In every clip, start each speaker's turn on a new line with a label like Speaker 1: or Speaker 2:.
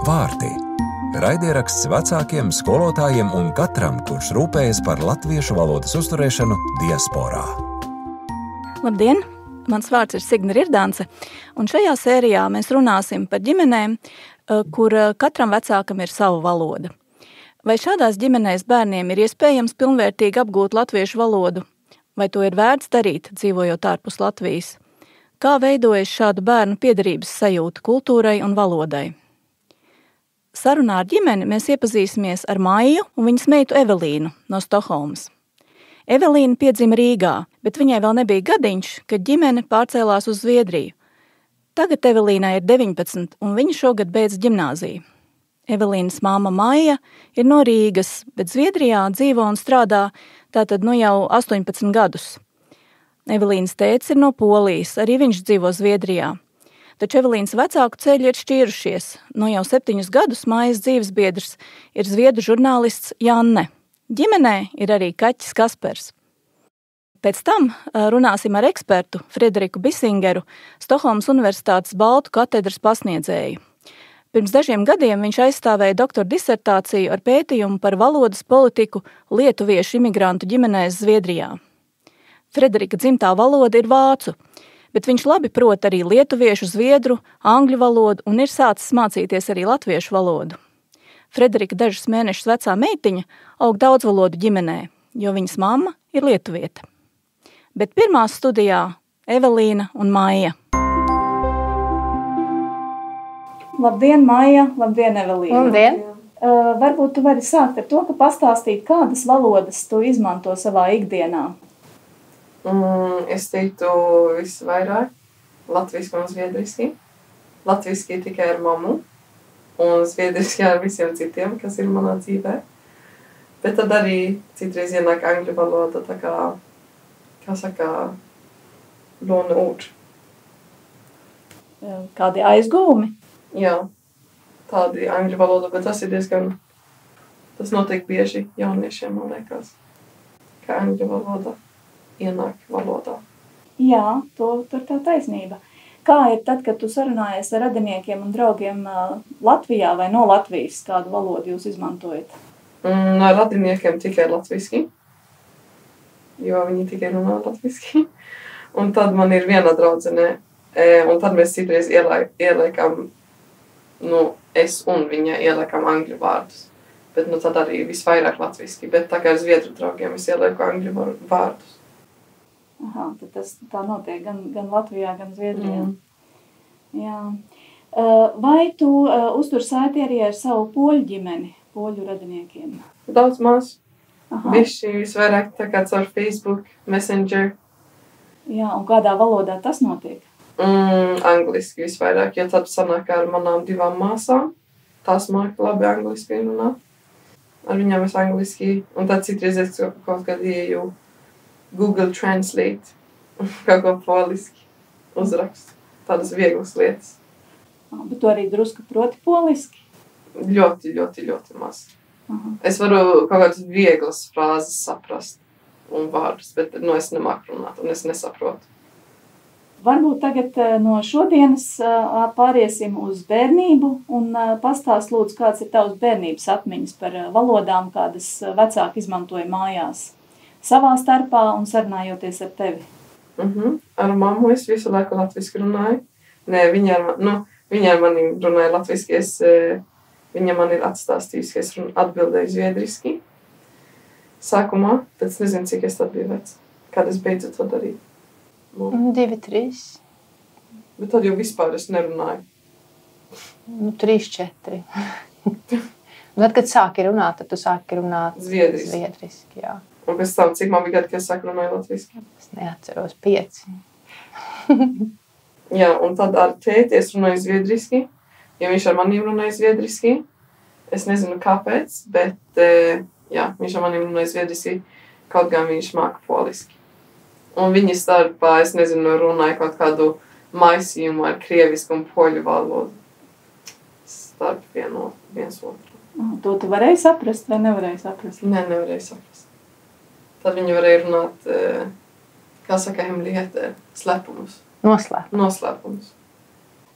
Speaker 1: Vārti. Raidieraksts vecākiem, skolotājiem un katram, kurš rūpējas par latviešu valodas uzturēšanu diasporā.
Speaker 2: Labdien! Mans vārds ir Signe Rirdānce, un šajā sērijā mēs runāsim par ģimenēm, kur katram vecākam ir sava valoda. Vai šādās ģimenēs bērniem ir iespējams pilnvērtīgi apgūt latviešu valodu? Vai to ir vērts darīt, dzīvojot ārpus Latvijas? Kā veidojas šādu bērnu piederības sajūta kultūrai un valodai? Sarunā ar ģimeni mēs iepazīsimies ar Maiju un viņas meitu Evelīnu no Stokholmas. Evelīna piedzima Rīgā, bet viņai vēl nebija gadiņš, kad ģimene pārcēlās uz Zviedriju. Tagad Evelīnai ir 19, un viņa šogad beidz ģimnāziju. Evelīnas māma Maija ir no Rīgas, bet Zviedrijā dzīvo un strādā tātad jau 18 gadus. Evelīnas tētis ir no Polijas, arī viņš dzīvo Zviedrijā. Taču Evelīnas vecāku ceļi ir šķīrušies. Jau 7 gadus Maijas dzīvesbiedrs ir zviedru žurnālists Janne. Ģimenē ir arī kaķis Kaspers. Pēc tam runāsim ar ekspertu Frederiku Bisingeru, Stokholmas Universitātes Baltu katedras pasniedzēju. Pirms dažiem gadiem viņš aizstāvēja doktora disertāciju ar pētījumu par valodas politiku lietuviešu imigrantu ģimenēs Zviedrijā. Frederika dzimtā valoda ir vācu, bet viņš labi prot arī lietuviešu, zviedru, angļu valodu un ir sācis mācīties arī latviešu valodu. Frederika dažus mēnešus vecā meitiņa aug daudzvalodu ģimenē, jo viņas mamma ir lietuviete. Bet pirmās studijā Evelīna un Maija. Labdien, Maija! Labdien, Evelīna!
Speaker 3: Labdien!
Speaker 2: Varbūt tu vari sākt ar to, ka pastāstīt, kādas valodas tu izmanto savā ikdienā?
Speaker 3: Es teiktu visvairāk latviski un zviedriski. Latviski tikai ar mammu. Un zviedriski ar visiem citiem, kas ir manā dzīvē. Bet tad arī citreiz ienāk angļu valoda, tā kā saka, lona ord.
Speaker 2: Kādi aizgūmi?
Speaker 3: Jā, tādi angļu valoda, bet tas ir tas notiek bieži jauniešiem, man liekas, ka angļu valoda ienāk valodā.
Speaker 2: Jā, tur tā taisnība. Kā ir tad, kad tu sarunājies ar radiniekiem un draugiem Latvijā vai no Latvijas, kādu valodu jūs izmantojat?
Speaker 3: No radiniekiem tikai latviski, jo viņi tikai runā latviski. Un tad man ir viena draudzene, un tad mēs citreiz ieliekam, es un viņa ieliekam angļu vārdus. Bet tad arī visvairāk latviski, bet tā kā ar zviedru draugiem es ielieku angļu vārdus.
Speaker 2: Aha, tad tas tā notiek gan Latvijā, gan Zviedrijā. Jā. Vai tu uztur saiti arī ar savu poļu ģimeni, poļu radiniekiem?
Speaker 3: Daudz maz. Bišķi visvairāk tā kā caur Facebook, Messenger.
Speaker 2: Jā, un kādā valodā tas notiek?
Speaker 3: Angliski visvairāk, jo tad sanāk ar manām 2 māsām. Tās māka labi angliski runāt. Ar viņām es angliski, un tad citreiz es kaut kad ieju Google Translate, kaut ko poliski uzrakstu. Tādas vieglas lietas.
Speaker 2: Bet tu arī drusku proti poliski?
Speaker 3: Ļoti, ļoti, ļoti maz. Es varu kaut kādas vieglas frāzes saprast un vārdus, bet es nemāku runāt un es nesaprotu.
Speaker 2: Varbūt tagad no šodienas pāriesim uz bērnību un pastāst lūdzu, kāds ir tavs bērnības atmiņas par valodām, kādas vecāki izmantoja mājās. Savā starpā un sarunājoties ar tevi.
Speaker 3: Ar mammu es visu laiku latviski runāju. Nē, viņa ar mani runāja latviski. Viņa man ir atstāstījusi, ka es atbildēju zviedriski. Sākumā, tad es nezinu, cik es tad biju vecs. Kad es beidzu to darīt.
Speaker 4: 2, 3.
Speaker 3: Bet tad jau vispār es nerunāju.
Speaker 4: 3, 4. Tad, kad sāki runāt, tad tu sāki runāt zviedriski, jā.
Speaker 3: Un pēc tam, cik man bija gadi, ka es sāku runāju latviski?
Speaker 4: Es neatceros, 5.
Speaker 3: Jā, un tad ar tēti es runāju zviedriski, jo viņš ar maniem runāja zviedriski. Es nezinu, kāpēc, bet jā, viņš ar maniem runāja zviedriski, kaut gan viņš māka poliski. Un viņi starpā, es nezinu, runāja kaut kādu maisījumu ar krievisku un poļu valodu. Starp viens otru.
Speaker 2: To tu varēji saprast vai nevarēji saprast?
Speaker 3: Nē, nevarēju saprast. Tad viņi varēja runāt, kā saka, hemligheter, slepumus.
Speaker 4: Noslēpumus.
Speaker 3: Noslēpumus.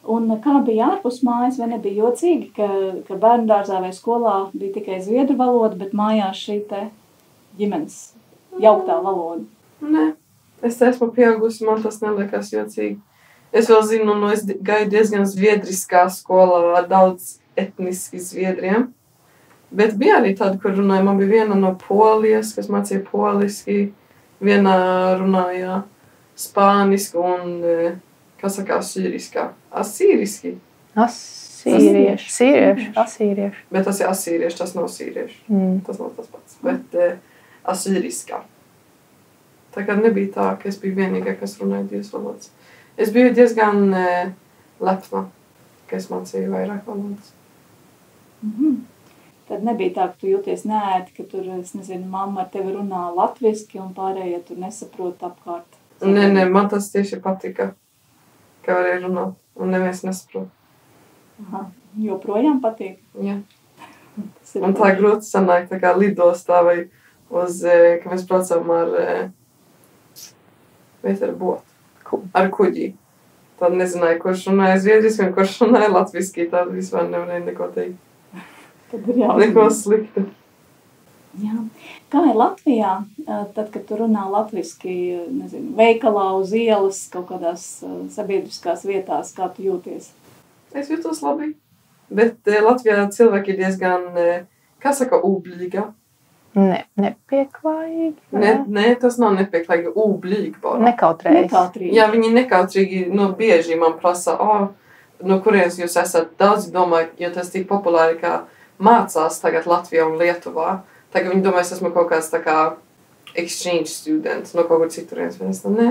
Speaker 2: Un kā bija ārpus mājas, vai nebija jocīgi, ka bērnu dārzā vai skolā bija tikai zviedru valoda, bet mājās šī te ģimenes jauktā valoda?
Speaker 3: Nē, es esmu pieaugusi, man tas neliekas jocīgi. Es vēl zinu, es gāju diezgan zviedriskā skolā ar daudz etniski zviedriem, bet bija arī tāda, kur runāja, man bija viena no Polijas, kas mācīja poliski, viena runāja spāniski un, kā saka, asīriski.
Speaker 4: Asīrieši.
Speaker 3: Bet tas ir asīrieši, tas nav sīrieši. Tas nav tas pats, bet asīriskā. Tā kā nebija tā, ka es biju vienīgā, kas runāja divas valodas. Es biju diezgan lepna, ka es mācīju vairāk valodas.
Speaker 2: Tad nebija tā, ka tu jūties neēti, ka tur, es nezinu, mamma ar tevi runā latviski un pārējie tur nesaprot apkārt.
Speaker 3: Nē, man tas tieši patika, ka varēja runāt un neviens nesaprot.
Speaker 2: Aha, joprojām patīk?
Speaker 3: Jā. Man tā grūti sanāk, tā kā lidostā vai uz, ka mēs braucam ar botu, ar kuģi. Tad nezināju, kurš runāja zviedriski un kurš runāja latviski, tad vispār nevarēja neko teikt.
Speaker 2: Tad ir jāzina.
Speaker 3: Neko slikti.
Speaker 2: Jā. Kā ir Latvijā, tad, kad tu runā latviski, nezinu, veikalā uz ielas, kaut kādās sabiedriskās vietās, kā tu jūties?
Speaker 3: Es jūtos labi, bet Latvijā cilvēki ir diezgan, kā saka, ūblīga.
Speaker 4: Nepieklājīgi.
Speaker 3: Nē, tas nav nepieklājīgi, ūblīgi.
Speaker 4: Nekautrīgi.
Speaker 3: Jā, viņi nekautrīgi, bieži man prasa, no kurienes jūs esat, daudzi domāju, jo tas tik populāri, kā mācās tagad Latvijā un Lietuvā. Tagad viņi domā, es esmu kaut kāds tā kā exchange student no kaut kur citurienes. Nē,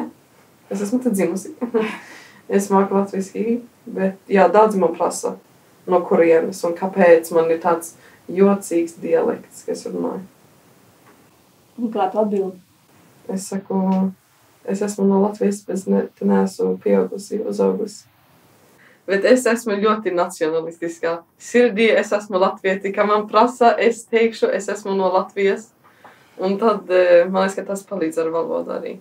Speaker 3: es esmu te dzimusi. Es māku latviski, bet jā, daudzi man prasa, no kurienes un kāpēc man ir tāds jocīgs dialekts, kas runāju.
Speaker 2: Un kā tu atbildi?
Speaker 3: Es saku, es esmu no Latvijas, bet neesmu pieaugusi, uzaugusi. Bet es esmu ļoti nacionalistiskā. Sirdī es esmu latvieti, kā man prasa, es teikšu, es esmu no Latvijas. Un tad, man liekas, ka tas palīdz ar valodu arī.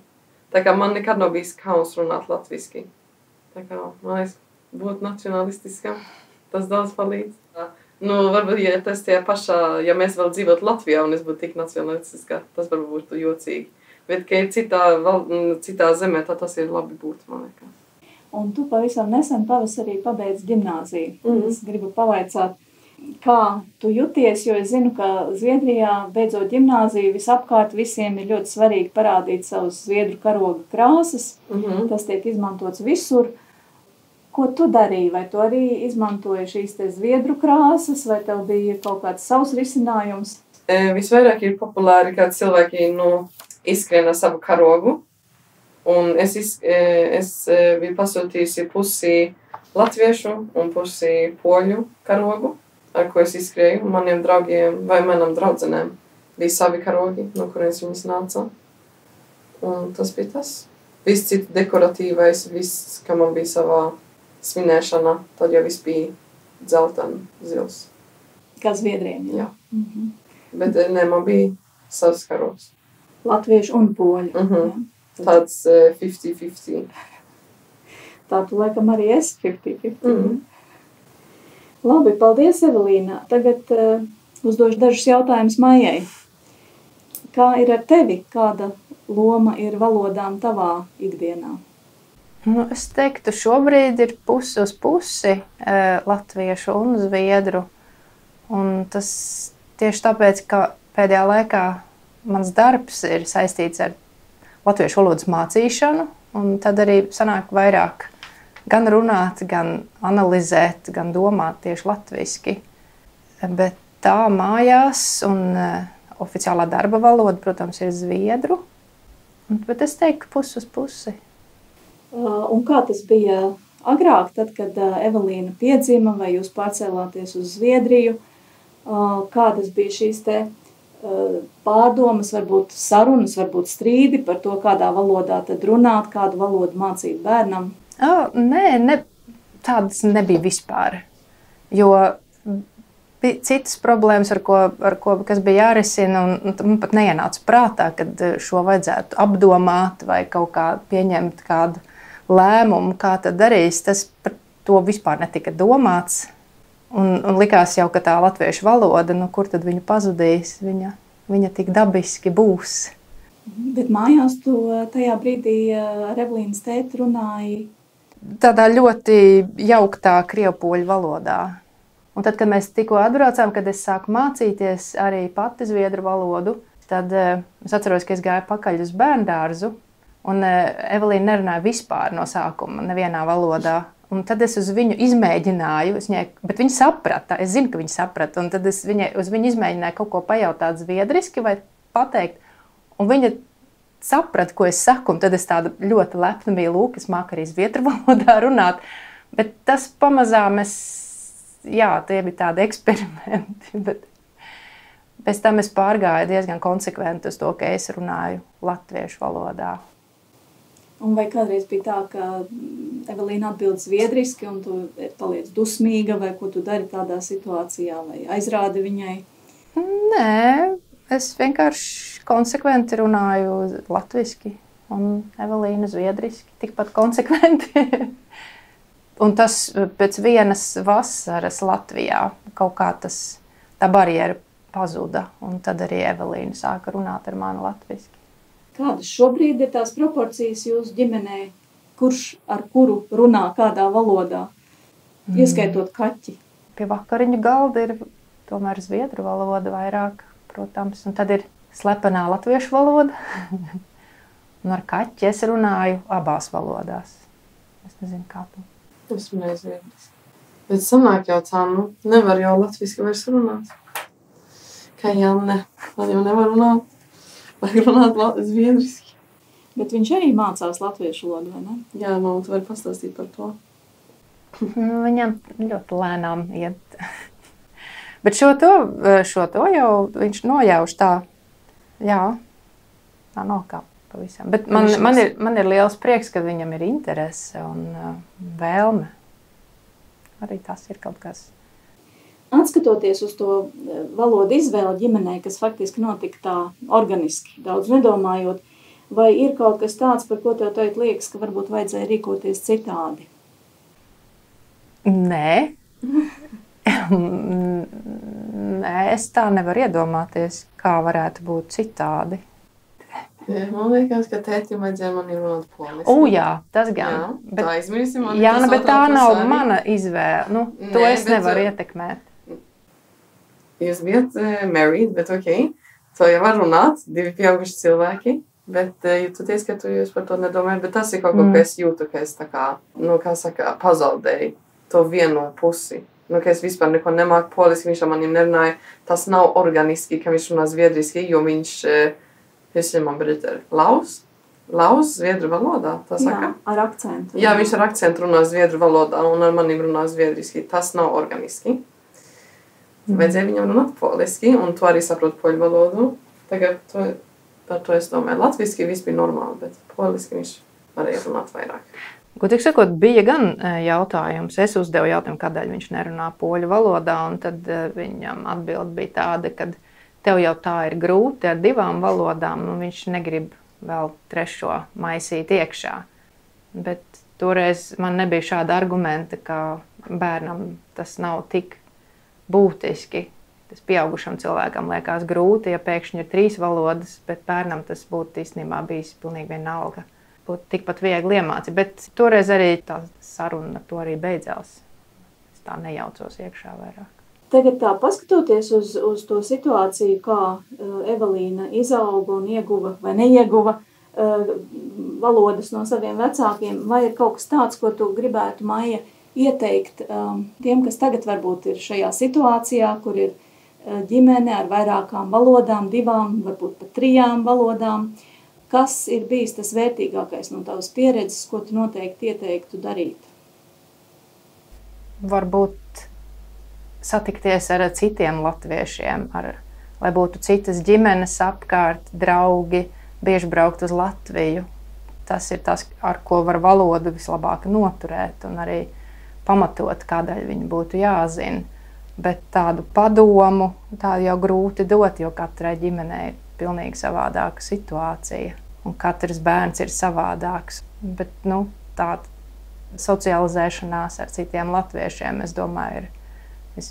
Speaker 3: Tā kā man nekad nav bijis kauns runāt latviski. Tā kā, man liekas, būt nacionalistiskam, tas daudz palīdz. Varbūt, ja tas tie pašā, ja mēs vēl dzīvot Latvijā un es būtu tik nacionalistiskā, tas varbūt būtu jocīgi. Bet, ka ir citā zemē, tad tas ir labi būt, man liekas.
Speaker 2: Un tu pavisam nesen pavasarī pabeidz ģimnāziju. Es gribu pavaicāt, kā tu juties, jo es zinu, ka Zviedrijā beidzot ģimnāziju visapkārt visiem ir ļoti svarīgi parādīt savus zviedru karoga krāsas. Tas tiek izmantots visur. Ko tu darīji? Vai tu arī izmantoji šīs te zviedru krāsas, vai tev bija kaut kāds savs risinājums?
Speaker 3: Visvairāk ir populāri, kad cilvēki izskrien ar savu karogu. Un es biju pasūtījusi pusi latviešu un pusi poļu karogu, ar ko es izskrēju. Maniem draugiem vai manam draudzenēm bija savi karogi, no kurienes viņas nāca. Un tas bija tas. Viss cits dekoratīvais, viss, ka man bija savā svinēšanā, tad jau viss bija dzelten, zils.
Speaker 2: Kā Zviedriem, jā.
Speaker 3: Bet man bija savs karogs.
Speaker 2: Latviešu un poļu.
Speaker 3: Tāds 50-50.
Speaker 2: Tā tu laikam arī esi 50-50. Labi, paldies, Evelīna. Tagad uzdošu dažus jautājumus Maijai. Kā ir ar tevi? Kāda loma ir valodām tavā ikdienā?
Speaker 4: Es teiktu, šobrīd ir pusi uz pusi latviešu un zviedru. Un tas tieši tāpēc, ka pēdējā laikā mans darbs ir saistīts ar latviešu valodas mācīšanu, un tad arī sanāk vairāk gan runāt, gan analizēt, gan domāt tieši latviski. Bet tā mājās un oficiālā darba valoda, protams, ir zviedru, bet es teiktu pusi uz pusi.
Speaker 2: Un kā tas bija agrāk, tad, kad Evelīna piedzima vai jūs pārcēlāties uz Zviedriju? Kādas bija šīs te pārdomas, varbūt sarunas, varbūt strīdi par to, kādā valodā tad runāt, kādu valodu mācīt bērnam?
Speaker 4: Nē, tādas nebija vispār. Jo citas problēmas, kas bija jārisina, un man pat neienāca prātā, kad šo vajadzētu apdomāt vai kaut kā pieņemt kādu lēmumu, kā tad darīs. Tas to vispār netika domāts. Un likās jau, ka tā latviešu valoda, kur tad viņa pazudīs, viņa tik dabiski būs.
Speaker 2: Bet mājās tu tajā brīdī ar Evelīnas tēti runāji?
Speaker 4: Tādā ļoti jauktā krievpoļu valodā. Un tad, kad mēs tikko atbraucām, kad es sāku mācīties arī pati zviedru valodu, tad es atceros, ka es gāju pakaļ uz bērndārzu, un Evelīna nerunāja vispār no sākuma nevienā valodā. Un tad es uz viņu izmēģināju, bet viņa saprata, es zinu, ka viņa saprata, un tad es uz viņu izmēģināju kaut ko pajautāt zviedriski vai pateikt, un viņa saprata, ko es saku, un tad es tādu ļoti lepnu biju, lūk, es māku arī zviedru valodā runāt, bet tas pamazām tie bija tādi eksperimenti, bet pēc tam es pārgāju diezgan konsekventi uz to, ka es runāju latviešu valodā.
Speaker 2: Un vai kādreiz bija tā, ka Evelīna atbild zviedriski, un tu paliec dusmīga, vai ko tu dari tādā situācijā, vai aizrādi viņai?
Speaker 4: Nē, es vienkārši konsekventi runāju latviski, un Evelīna zviedriski, tikpat konsekventi. Un tas pēc vienas vasaras Latvijā kaut kā tā barjera pazuda, un tad arī Evelīna sāka runāt ar mani latviski.
Speaker 2: Kādas šobrīd ir tās proporcijas jūsu ģimenē, kurš ar kuru runā kādā valodā, ieskaitot kaķi?
Speaker 4: Pie vakariņu galda ir tomēr zviedru valoda vairāk, protams, un tad ir slepenā latviešu valoda, un ar kaķi es runāju abās valodās. Es nezinu, kā tu.
Speaker 3: Es runāju zviedriski. Bet sanāk jau tā, nevar jau latviski vairs runāt. Kā Janne, man jau nevar runāt. Vajag runāt zviedriski.
Speaker 2: Bet viņš arī mācās latviešu valodu, vai ne?
Speaker 3: Jā, tu vari pastāstīt par to.
Speaker 4: Viņam ļoti lēnām iet. Bet šo to jau viņš nojauš tā, tā nokāp pavisam. Bet man ir liels prieks, ka viņam ir interese un vēlme. Arī tas ir kaut kas.
Speaker 2: Atskatoties uz to valodu izvēli ģimenē, kas faktiski notika tā organiski, daudz nedomājot, vai ir kaut kas tāds, par ko tev tagad liekas, ka varbūt vajadzēja rīkoties citādi?
Speaker 4: Nē. Nē, es tā nevaru iedomāties, kā varētu būt citādi.
Speaker 3: Man liekas, ka tētim vajadzēja man runāt poliski.
Speaker 4: Jā, tas gan.
Speaker 3: Jā, tā aizmirsim.
Speaker 4: Jā, bet tā nav mana izvēle. To es nevaru ietekmēt.
Speaker 3: Jūs bijat married, bet ok. To jau var runāt, 2 pieauguši cilvēki. Bet jūtoties, ka tu jūs par to nedomājat. Bet tas ir kaut ko, ka es jūtu, ka es tā kā, pazaudēju to vienu pusi. Ka es vispār neko nemāku poliski, viņš ar maniem nerunāja. Tas nav organiski, ka viņš runā zviedriski, jo viņš... Laus zviedru valodā, tā saka?
Speaker 2: Jā, ar akcentu.
Speaker 3: Jā, viņš ar akcentu runā zviedru valodā un ar manim runā zviedriski. Tas nav organiski. Vajadzēja viņam runāt poliski, un tu arī saproti poļu valodu. Tagad par to es domāju. Latviski viss bija normāli, bet poliski viņš varēja runāt vairāk.
Speaker 4: Godīgi sakot, bija gan jautājums. Es uzdevu jautājumu, kādēļ viņš nerunā poļu valodā, un tad viņam atbild bija tāda, ka tev jau tā ir grūti ar 2 valodām, un viņš negrib vēl 3. maisīt iekšā. Bet toreiz man nebija šāda argumenta, ka bērnam tas nav tik būtiski. Tas pieaugušam cilvēkam liekas grūti, ja pēkšņi ir 3 valodas, bet bērnam tas būtu īstenībā bijis pilnīgi vienalga. Būtu tikpat viegli iemācīt, bet toreiz arī tā saruna ar to arī beidzās. Es tā nejaucos iekšā vairāk.
Speaker 2: Tagad tā, paskatoties uz to situāciju, kā Evelīna izauga un ieguva vai neieguva valodas no saviem vecākiem, vai ir kaut kas tāds, ko tu gribētu, Maija, ieteikt tiem, kas tagad varbūt ir šajā situācijā, kur ir ģimene ar vairākām valodām, 2, varbūt pat 3 valodām. Kas ir bijis tas vērtīgākais no tavas pieredzes, ko tu noteikti ieteiktu darīt?
Speaker 4: Varbūt satikties ar citiem latviešiem, lai būtu citas ģimenes apkārt, draugi, bieži braukt uz Latviju. Tas ir tas, ar ko var valodu vislabāk noturēt un arī pamatot, kādēļ viņa būtu jāzina. Bet tādu padomu tādu jau grūti dot, jo katrai ģimenei ir pilnīgi savādāka situācija. Un katrs bērns ir savādāks. Bet socializēšanās ar citiem latviešiem, es domāju, ir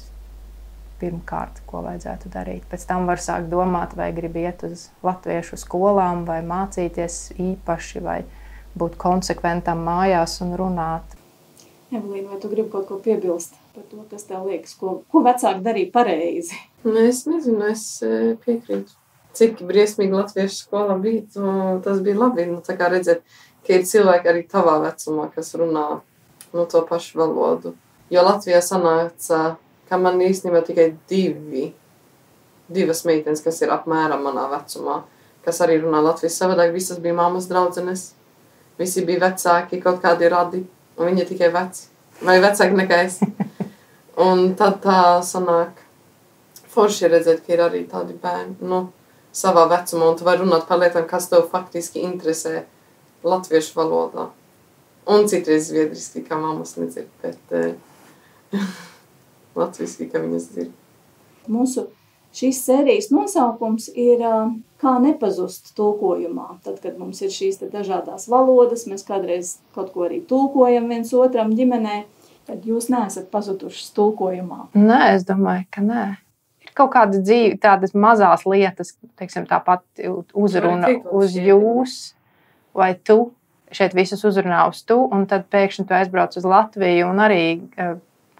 Speaker 4: pirmkārt, ko vajadzētu darīt. Pēc tam var sākt domāt, vai grib iet uz latviešu skolām, vai mācīties īpaši, vai būt konsekventam mājās un runāt.
Speaker 2: Evelīna, vai tu gribi kaut ko piebilst par to, kas tev liekas, ko vecāki darīja pareizi?
Speaker 3: Es nezinu, es piekrītu. Cik briesmīgi latviešu skolā bija, tas bija labi. Tā kā redzēt, ka ir cilvēki arī tavā vecumā, kas runā to pašu valodu. Jo Latvijā sanāca, ka man īstenībā tikai divas meitenes, kas ir apmēram manā vecumā, kas arī runā latviešu savādāk. Visas bija mammas draudzenes, visi bija vecāki, kaut kādi radi, un viņi tikai veci, vai vecāki nekā es. Un tad tā sanāk forši redzēt, ka ir arī tādi bērni, savā vecumā, un tu vari runāt par lietām, kas tev faktiski interesē latviešu valodā. Un citreiz zviedriski, kā mammas nedzird, bet latviski, kā viņas dzird.
Speaker 2: Mūsu šīs sērijas nosaukums ir Kā nepazust tulkojumā. Tad, kad mums ir šīs dažādās valodas, mēs kādreiz kaut ko arī tulkojam viens otram ģimenē, tad jūs neesat pazudušas tulkojumā.
Speaker 4: Nē, es domāju, ka nē. Ir kaut kāda dzīve, tādas mazās lietas, teiksim, tāpat uzruna uz jūs vai tu. Šeit visus uzrunā uz tu, un tad pēkšņi tu aizbrauc uz Latviju un arī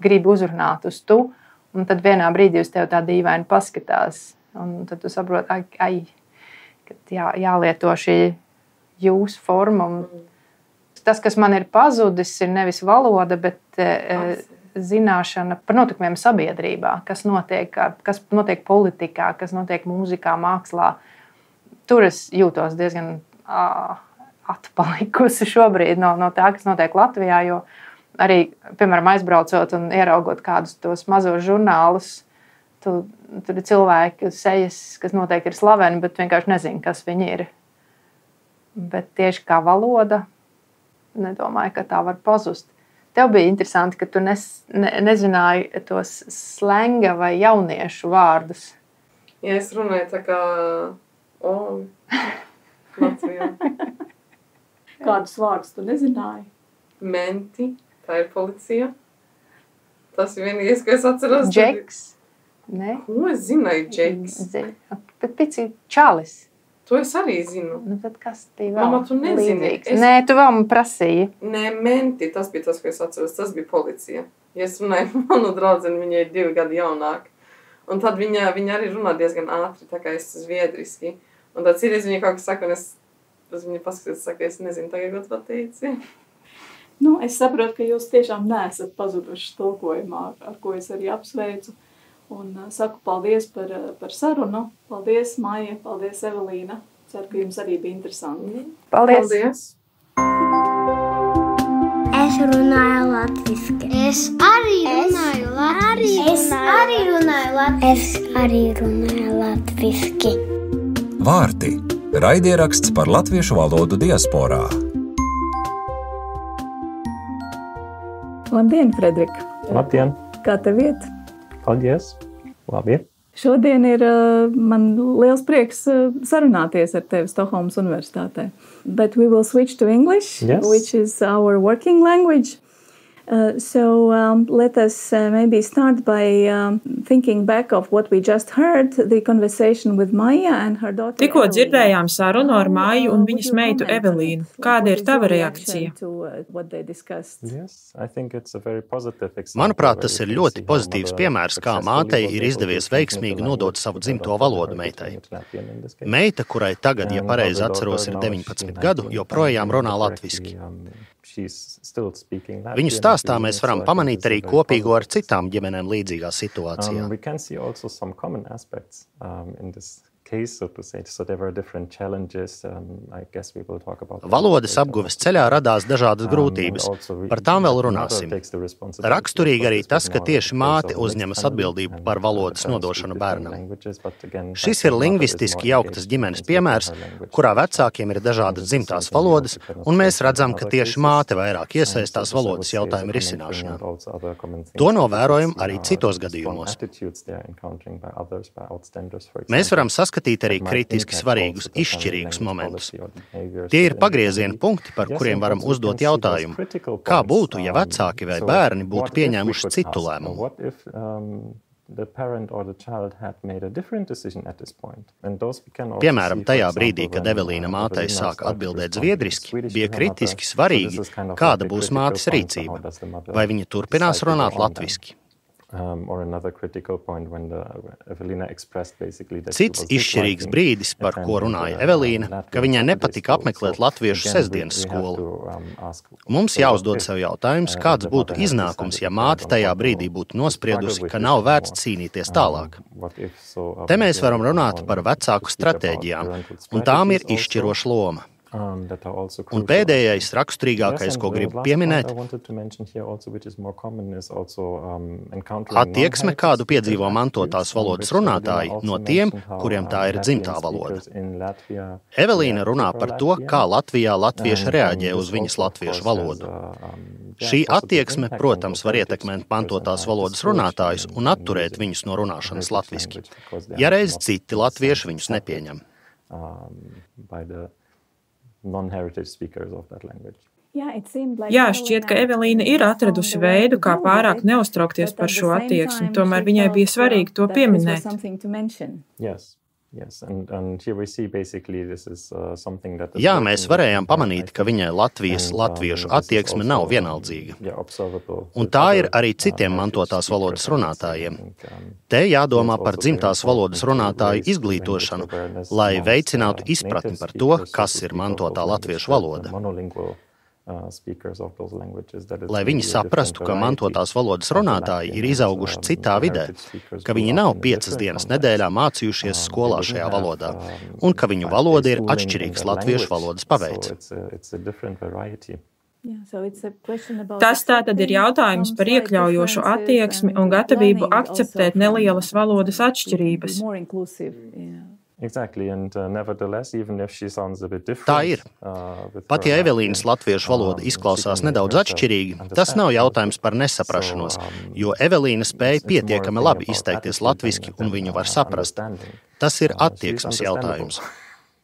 Speaker 4: gribi uzrunāt uz tu, un tad vienā brīdī uz tevi tā dīvaini paskatās. Un tad tu saproti, ka jālieto šī jūsu forma. Tas, kas man ir pazudis, ir nevis valoda, bet zināšana par notikumiem sabiedrībā, kas notiek politikā, kas notiek mūzikā, mākslā. Tur es jūtos diezgan atpalikusi šobrīd no tā, kas notiek Latvijā, jo arī, piemēram, aizbraucot un ieraugot kādus tos mazos žurnālus, tur ir cilvēki sejas, kas noteikti ir slaveni, bet vienkārši nezinu, kas viņi ir. Bet tieši kā valoda, nedomāju, ka tā var pazust. Tev bija interesanti, ka tu nezināji tos slenga vai jauniešu vārdus.
Speaker 3: Ja es runāju tā kā Latvijā.
Speaker 2: Kādus vārdus tu nezināji?
Speaker 3: Menti, tā ir policija. Tas ir vienīgais, ko es atceros.
Speaker 4: Džeks. Ne?
Speaker 3: Ko es zināju, Džeks?
Speaker 4: Bet pici čalis.
Speaker 3: To es arī zinu.
Speaker 4: Tad kas bija vēl?
Speaker 3: Mama, tu nezini.
Speaker 4: Nē, tu vēl man prasīji.
Speaker 3: Nē, menti, tas bija tas, ko es atceros. Tas bija policija. Ja es runāju manu draudzeni, viņa ir 2 gadi jaunāka. Un tad viņa arī runā diezgan ātri, tā kā es zviedriski. Un tad citreiz viņa kaut kas saka, un es viņa paskatās, saka, es nezinu, tagad ko tu pateici.
Speaker 2: Es saprotu, ka jūs tiešām neesat pazuduši tulkojumā, ar ko es arī apsveicu. Un saku paldies par sarunu. Paldies, Maija, paldies, Evelīna. Ceru, ka jums arī bija interesanti.
Speaker 4: Paldies!
Speaker 5: Es runāju latviski. Es arī runāju latviski.
Speaker 1: Vārti – raidieraksts par latviešu valodu diasporā.
Speaker 2: Labdien, Fredrika!
Speaker 6: Labdien!
Speaker 2: Kā tev iet?
Speaker 6: Paldies! Labi!
Speaker 2: Šodien ir man liels prieks sarunāties ar tevi Stokholmas Universitātē. But we will switch to English,
Speaker 6: yes.
Speaker 2: Which is our working language. So let us maybe start by thinking back of what we just heard, the conversation with Maija and her daughter.
Speaker 7: Tikko dzirdējām sarunu ar Maiju un viņas meitu Evelīnu. Kāda ir tava reakcija?
Speaker 8: Manuprāt, tas ir ļoti pozitīvs piemērs, kā mātei ir izdevies veiksmīgi nodot savu dzimto valodu meitai. Meita, kurai tagad, ja pareizi atceros, ir 19 gadu, joprojām runā latviski. Viņu stāstā mēs varam pamanīt arī kopīgo ar citām ģimenēm līdzīgā situācijā. Valodas apguves ceļā radās dažādas grūtības, par tām vēl runāsim. Raksturīgi arī tas, ka tieši māte uzņemas atbildību par valodas nodošanu bērnam. Šis ir lingvistiski jauktas ģimenes piemērs, kurā vecākiem ir dažādas dzimtās valodas, un mēs redzam, ka tieši māte vairāk iesaistās valodas jautājumu risināšanā. To novērojam arī citos gadījumos. Mēs varam saskatīt apskatīt arī kritiski svarīgus, izšķirīgus momentus. Tie ir pagrieziena punkti, par kuriem varam uzdot jautājumu, kā būtu, ja vecāki vai bērni būtu pieņēmuši citu lēmumu. Piemēram, tajā brīdī, kad Evelīna mātei sāka atbildēt zviedriski, bija kritiski svarīgi, kāda būs mātes rīcība, vai viņa turpinās runāt latviski. Cits izšķirīgs brīdis, par ko runāja Evelīna, ka viņai nepatika apmeklēt latviešu sestdienas skolu. Mums jāuzdod sev jautājums, kāds būtu iznākums, ja māte tajā brīdī būtu nospriedusi, ka nav vērts cīnīties tālāk. Te mēs varam runāt par vecāku stratēģijām, un tām ir izšķiroša loma. Un pēdējais, raksturīgākais, ko gribu pieminēt, attieksme, kādu piedzīvo mantotās valodas runātāji no tiem, kuriem tā ir dzimtā valoda. Evelīna runā par to, kā Latvijā latvieši reaģē uz viņas latviešu valodu. Šī attieksme, protams, var ietekmēt mantotās valodas runātājus un atturēt viņus no runāšanas latviski, ja reiz citi latvieši viņus nepieņem.
Speaker 7: Jā, šķiet, ka Evelīna ir atradusi veidu, kā pārāk neuztraukties par šo attieksmi, tomēr viņai bija svarīgi to pieminēt.
Speaker 8: Jā, mēs varējām pamanīt, ka viņai latviešu attieksme nav vienaldzīga. Un tā ir arī citiem mantotās valodas runātājiem. Te jādomā par dzimtās valodas runātāju izglītošanu, lai veicinātu izpratni par to, kas ir mantotā latviešu valoda. Lai viņi saprastu, ka mantotās valodas runātāji ir izauguši citā vidē, ka viņi nav 5 dienas nedēļā mācījušies skolā šajā valodā, un ka viņu valoda ir atšķirīgs latviešu valodas paveids.
Speaker 7: Tas tātad ir jautājums par iekļaujošu attieksmi un gatavību akceptēt nelielas valodas atšķirības.
Speaker 8: Tā ir. Pat ja Evelīnas latviešu valoda izklausās nedaudz atšķirīgi, tas nav jautājums par nesaprašanos, jo Evelīna spēja pietiekami labi izteikties latviski un viņu var saprast. Tas ir attieksmes jautājums.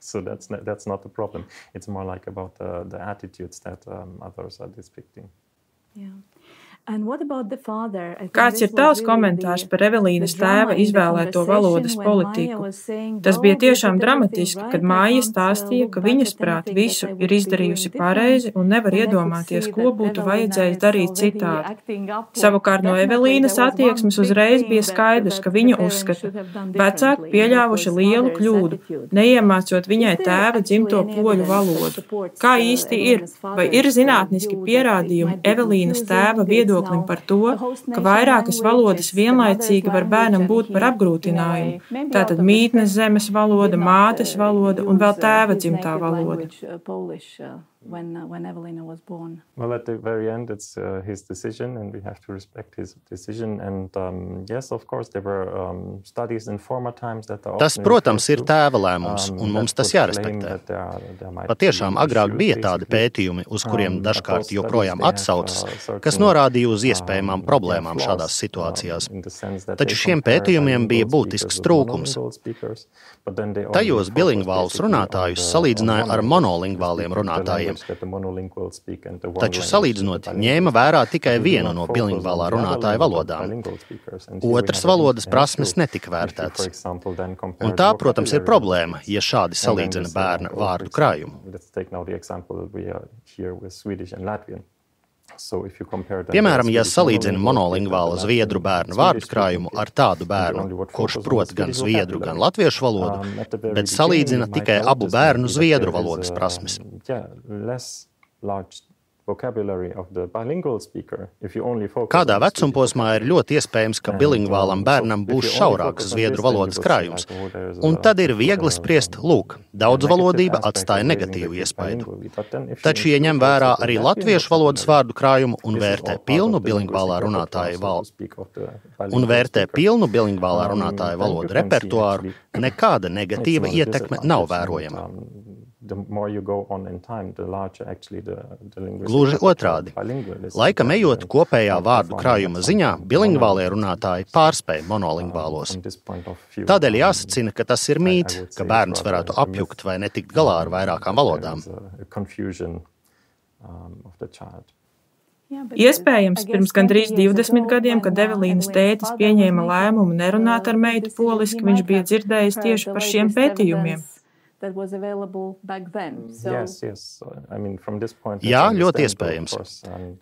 Speaker 6: So that's not the problem. It's more like about the attitudes that others are depicting.
Speaker 7: Yeah. Kāds ir tavs komentārs par Evelīnas tēva izvēlēto valodas politiku? Tas bija tiešām dramatiski, kad Māja stāstīja, ka viņas prāt visu ir izdarījusi pareizi un nevar iedomāties, ko būtu vajadzējis darīt citādi. Savukārt no Evelīnas attieksmes uzreiz bija skaidrs, ka viņa uzskata, vecāki pieļāvuši lielu kļūdu, neiemācot viņai tēva dzimto poļu valodu. Kā īsti ir? Vai ir zinātniski pierādījumi Evelīnas tēva viedoklim par to, ka vairākas valodas vienlaicīgi var bērnam būt par apgrūtinājumu. Tātad mītnes zemes valoda, mātes valoda un vēl tēva dzimtā valoda.
Speaker 6: When Evelina was born. Well, at the very end, it's his decision, and we have to respect his decision. And yes, of course, there were studies in former times that are.
Speaker 8: Tas, protams, ir tēva lēmums, un mums tas jārespektē. Patiešām agrāk bija tādi pētījumi, uz kuriem dažkārt joprojām atsaucas, kas norādīja uz iespējamām problēmām šādās situācijās. Taču šiem pētījumiem bija būtisks trūkums. Tajos bilingvālus runātājus salīdzināja ar monolingvāliem runātājiem. Taču salīdzinot, ņēma vērā tikai vienu no bilingvālā runātāja valodām. Otras valodas prasmes netika vērtētas. Un tā, protams, ir problēma, ja šādi salīdzina bērna vārdu krājumu. Piemēram, ja salīdzina monolingvāla zviedru bērnu vārdu krājumu ar tādu bērnu, kurš prot gan zviedru, gan latviešu valodu, bet salīdzina tikai abu bērnu zviedru valodas prasmes. Kādā vecumposmā ir ļoti iespējams, ka bilingvālam bērnam būs šaurāks zviedru valodas krājums, un tad ir viegli spriest, lūk, dauddzvalodība atstāja negatīvu iespaidu. Taču, ja ņem vērā arī latviešu valodas vārdu krājumu un vērtē pilnu bilingvālā runātāja valodu repertuāru, nekāda negatīva ietekme nav vērojama. Gluži otrādi. Laikam ejot kopējā vārdu krājuma ziņā, bilingvālie runātāji pārspēj monolingvālos. Tādēļ jāsacina, ka tas ir mīts, ka bērns varētu apjukt vai netikt galā ar vairākām valodām.
Speaker 7: Iespējams, pirms gandrīz 20 gadiem, kad Evelīnas tētis pieņēma lēmumu nerunāt ar meitu poliski, viņš bija dzirdējis tieši par šiem pētījumiem.
Speaker 8: Jā, ļoti iespējams.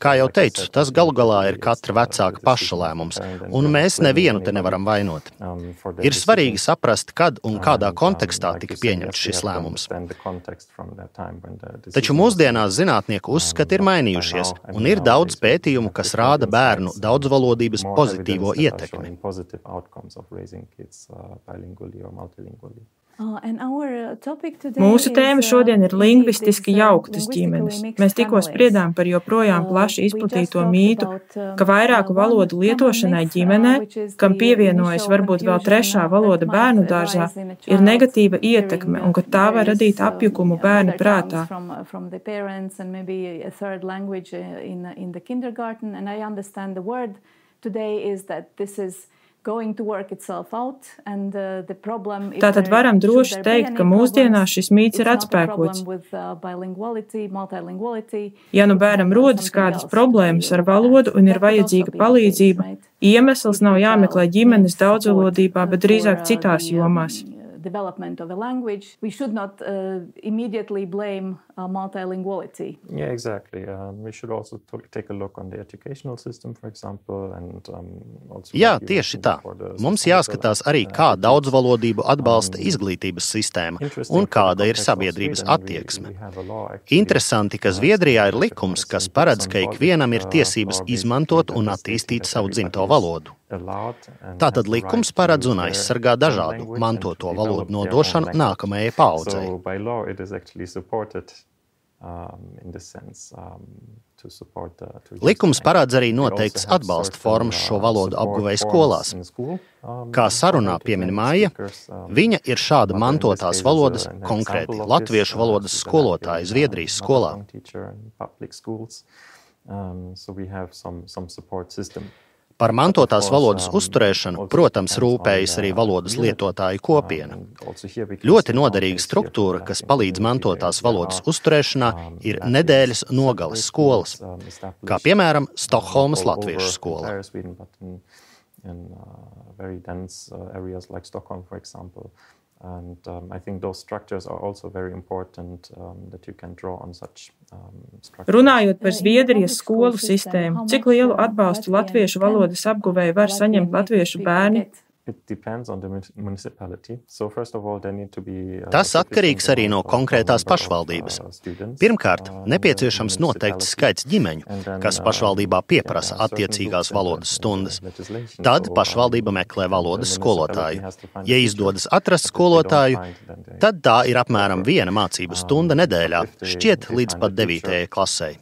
Speaker 8: Kā jau teicu, tas galu galā ir katra vecāka paša lēmums, un mēs nevienu te nevaram vainot. Ir svarīgi saprast, kad un kādā kontekstā tika pieņemts šis lēmums. Taču mūsdienās zinātnieku uzskati ir mainījušies, un ir daudz pētījumu, kas rāda bērnu daudzvalodības pozitīvo ietekmi.
Speaker 7: Mūsu tēma šodien ir lingvistiski jauktas ģimenes. Mēs tikko spriedām par joprojām plaši izplatīto mītu, ka vairāku valodu lietošanai ģimenē, kam pievienojas varbūt vēl trešā valoda bērnu dārzā, ir negatīva ietekme un ka tā var radīt apjukumu bērna prātā. Tātad varam droši teikt, ka mūsdienās šis mīts ir atspēkots. Ja nu bērnam rodas kādas problēmas ar valodu un ir vajadzīga palīdzība, iemesls nav jāmeklē ģimenes daudzvalodībā, bet drīzāk citās jomās.
Speaker 2: Development of a language, we should not immediately blame multilinguality.
Speaker 6: Yeah, exactly. We should also take a look on the educational system, for example, and also.
Speaker 8: Jā, tieši tā. Mums jāskatās arī, kā daudzvalodību atbalsta izglītības sistēma un kāda ir sabiedrības attieksme. Interesanti, ka Zviedrijā ir likums, kas paredz, ka ikvienam ir tiesības izmantot un attīstīt savu dzimto valodu. Tātad likums paredz un aizsargā dažādu mantoto valodu nodošanu nākamajai paaudzei. Likums paredz arī noteiktas atbalsta formas šo valodu apguvēju skolās. Kā sarunā piemin Maija, viņa ir šāda mantotās valodas, konkrēti latviešu valodas skolotāja Zviedrijas skolā. Par mantotās valodas uzturēšanu, protams, rūpējas arī valodas lietotāju kopiena. Ļoti noderīga struktūra, kas palīdz mantotās valodas uzturēšanā, ir nedēļas nogales skolas, kā piemēram Stokholmas latviešu skola.
Speaker 6: And I think those structures are also very important that you can draw on such structures.
Speaker 7: Runājot par Zviedrijas skolu sistēmu, cik lielu atbalstu latviešu valodas apguvēji var saņemt latviešu bērni?
Speaker 8: Tas atkarīgs arī no konkrētās pašvaldības. Pirmkārt, nepieciešams noteikts skaits ģimeņu, kas pašvaldībā pieprasa attiecīgās valodas stundas. Tad pašvaldība meklē valodas skolotāju. Ja izdodas atrast skolotāju, tad tā ir apmēram 1 mācību stunda nedēļā, šķiet līdz pat 9. klasei.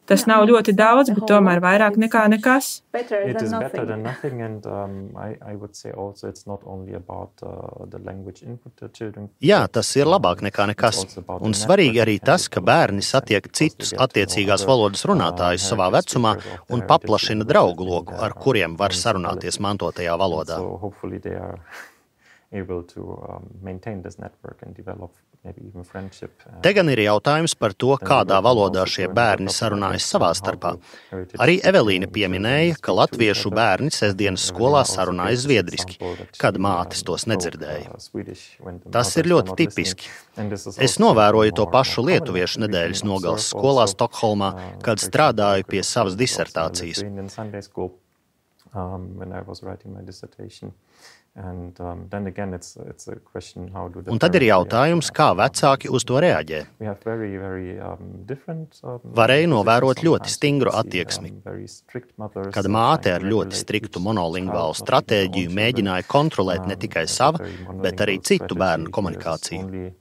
Speaker 7: Tas nav ļoti daudz, bet tomēr vairāk nekā nekas.
Speaker 8: Jā, tas ir labāk nekā nekas. Un svarīgi arī tas, ka bērni satiek citus attiecīgās valodas runātājus savā vecumā un paplašina draugu loku, ar kuriem var sarunāties mantotajā valodā. Te gan ir jautājums par to, kādā valodā šie bērni sarunājas savā starpā. Arī Evelīna pieminēja, ka latviešu bērni sestdienas skolā sarunājas zviedriski, kad mātes tos nedzirdēja. Tas ir ļoti tipiski. Es novēroju to pašu lietuviešu nedēļas nogales skolā Stokholmā, kad strādāju pie savas disertācijas. Un tad ir jautājums, kā vecāki uz to reaģē. Varēja novērot ļoti stingru attieksmi, kad māte ar ļoti striktu monolingvālu stratēģiju mēģināja kontrolēt ne tikai savu, bet arī citu bērnu komunikāciju.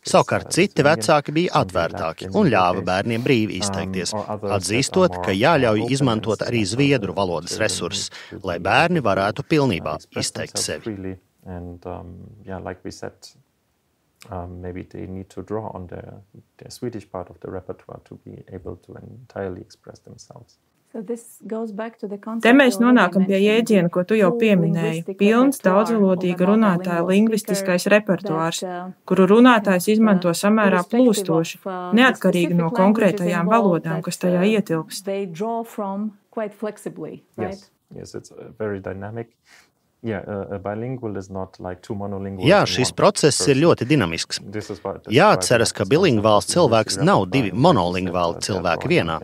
Speaker 8: Savukārt citi vecāki bija atvērtāki un ļāva bērniem brīvi izteikties, atzīstot, ka jāļauj izmantot arī zviedru valodas resursus, lai bērni varētu pilnībā izteikt sevi.
Speaker 6: Maybe they need to draw on their Swedish part of the repertoire to be able to entirely express themselves.
Speaker 7: Te mēs nonākam pie jēdziena, ko tu jau pieminēji – pilns daudzvalodīga runātāja lingvistiskais repertuārs, kuru runātājs izmanto samērā plūstoši, neatkarīgi no konkrētajām valodām, kas tajā ietilpst.
Speaker 6: Yes, it's very dynamic.
Speaker 8: Jā, šis process ir ļoti dinamisks. Jāatceras, ka bilingvāls cilvēks nav divi monolingvāli cilvēki vienā.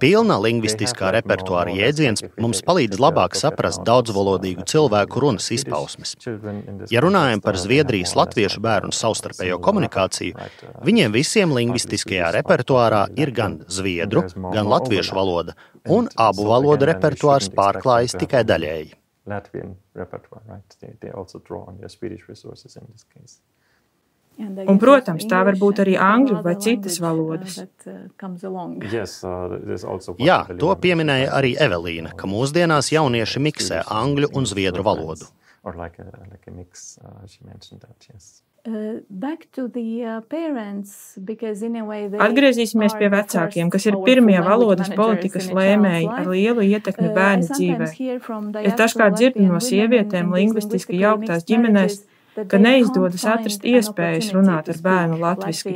Speaker 8: Pilna lingvistiskā repertuāra jēdziens mums palīdz labāk saprast daudzvalodīgu cilvēku runas izpausmes. Ja runājam par Zviedrijas latviešu bērnu savstarpējo komunikāciju, viņiem visiem lingvistiskajā repertuārā ir gan zviedru, gan latviešu valoda, un abu valodu repertuārs pārklājas tikai daļēji.
Speaker 6: Latvian repertoire, right? They also draw on their Swedish resources in this case.
Speaker 7: Un, protams, tā var būt arī angļu vai citas valodas.
Speaker 8: Jā, to pieminēja arī Evelīna, ka mūsdienās jaunieši miksē angļu un zviedru valodu.
Speaker 7: Atgriezīsimies pie vecākiem, kas ir pirmie valodas politikas lēmēji ar lielu ietekmi bērnu dzīvē. Es dažkārt dzirdu no sievietēm lingvistiski jauktās ģimenēs, ka neizdodas atrast iespējas runāt ar bērnu latviski.